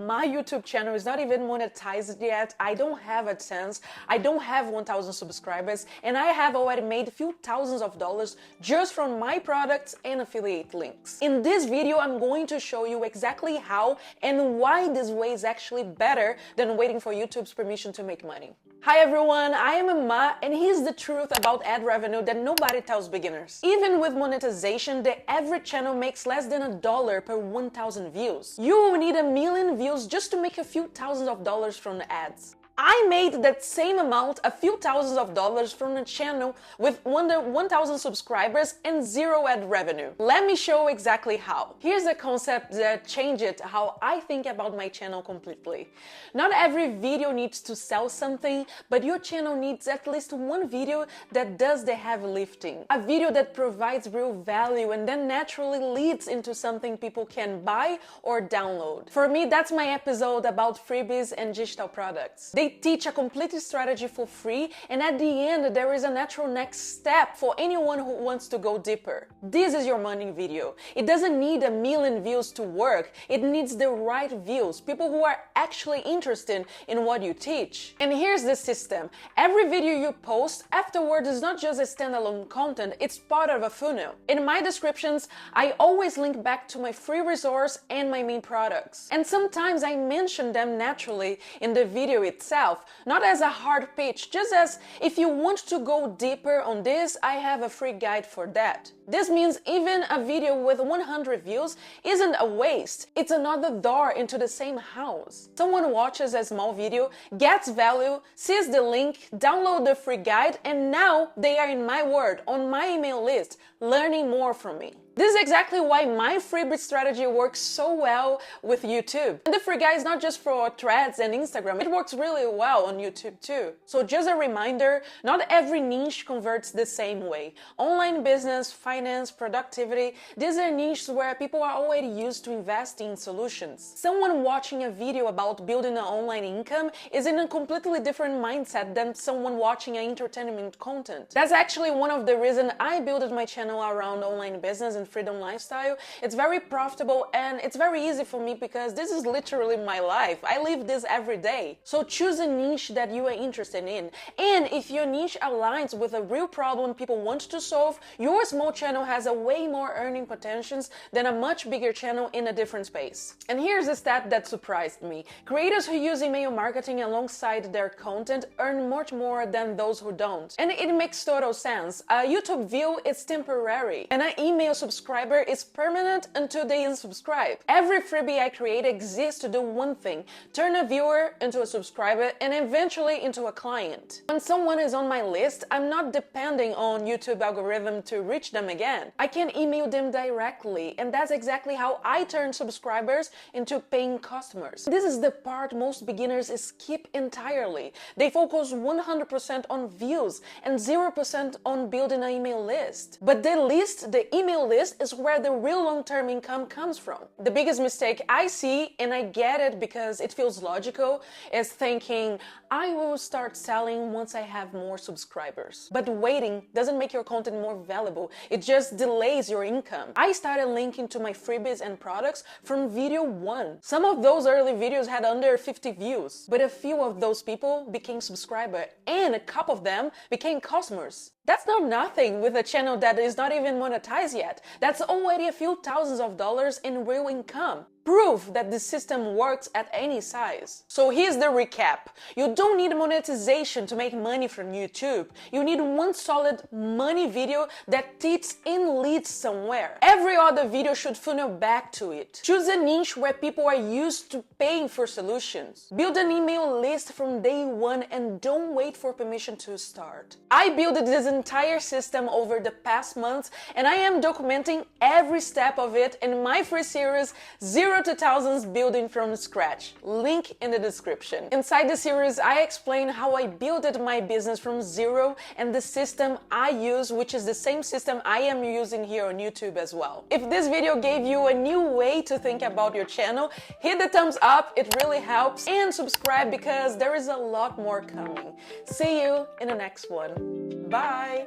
my YouTube channel is not even monetized yet. I don't have AdSense. I don't have 1,000 subscribers, and I have already made a few thousands of dollars just from my products and affiliate links. In this video, I'm going to show you exactly how and why this way is actually better than waiting for YouTube's permission to make money. Hi everyone, I am Emma, and here's the truth about ad revenue that nobody tells beginners. Even with monetization, the average channel makes less than $1 per 1,000 views. You will need 1 million views just to make a few thousands of dollars from the ads. I made that same amount, a few thousands of dollars, from a channel with under 1,000 subscribers and zero ad revenue. Let me show exactly how. Here's a concept that changed how I think about my channel completely. Not every video needs to sell something, but your channel needs at least one video that does the heavy lifting. A video that provides real value and then naturally leads into something people can buy or download. For me, that's my episode about freebies and digital products. They teach a complete strategy for free, and at the end there is a natural next step for anyone who wants to go deeper. This is your money video. It doesn't need 1 million views to work. It needs the right views, people who are actually interested in what you teach. And here's the system. Every video you post afterward is not just a standalone content, it's part of a funnel. In my descriptions, I always link back to my free resource and my main products. And sometimes I mention them naturally in the video itself, not as a hard pitch, just as if you want to go deeper on this, I have a free guide for that. This means even a video with 100 views isn't a waste. It's another door into the same house. Someone watches a small video, gets value, sees the link, download the free guide, and now they are in my world, on my email list, learning more from me. This is exactly why my freebie strategy works so well with YouTube. And the free guide is not just for threads and Instagram, it works really well on YouTube too. So just a reminder, not every niche converts the same way. Online business, finance, productivity, these are niches where people are already used to investing in solutions. Someone watching a video about building an online income is in a completely different mindset than someone watching entertainment content. That's actually one of the reasons I built my channel around online business and freedom lifestyle. It's very profitable and it's very easy for me because this is literally my life. I live this every day. So choose a niche that you are interested in. And if your niche aligns with a real problem people want to solve, your small channel has a way more earning potentials than a much bigger channel in a different space. And here's a stat that surprised me. Creators who use email marketing alongside their content earn much more than those who don't. And it makes total sense. A YouTube view is temporary, and an email subscriber is permanent until they unsubscribe. Every freebie I create exists to do one thing: turn a viewer into a subscriber and eventually into a client. When someone is on my list, I'm not depending on YouTube algorithm to reach them again. I can email them directly, and that's exactly how I turn subscribers into paying customers. This is the part most beginners skip entirely. They focus 100% on views and 0% on building an email list. But the email list is where the real long-term income comes from. The biggest mistake I see, and I get it because it feels logical, is thinking, I will start selling once I have more subscribers. But waiting doesn't make your content more valuable, it just delays your income. I started linking to my freebies and products from video 1. Some of those early videos had under 50 views, but a few of those people became subscribers, and a couple of them became customers. That's not nothing with a channel that is not even monetized yet. That's already a few thousands of dollars in real income. Proof that the system works at any size. So here's the recap. You don't need monetization to make money from YouTube. You need one solid money video that teaches and leads somewhere. Every other video should funnel back to it. Choose a niche where people are used to paying for solutions. Build an email list from day one and don't wait for permission to start. I built this entire system over the past months, and I am documenting every step of it in my free series 0 to Thousands Building from Scratch. Link in the description. Inside the series, I explain how I built my business from zero and the system I use, which is the same system I am using here on YouTube as well. If this video gave you a new way to think about your channel, hit the thumbs up, it really helps, and subscribe because there is a lot more coming. See you in the next one. Bye!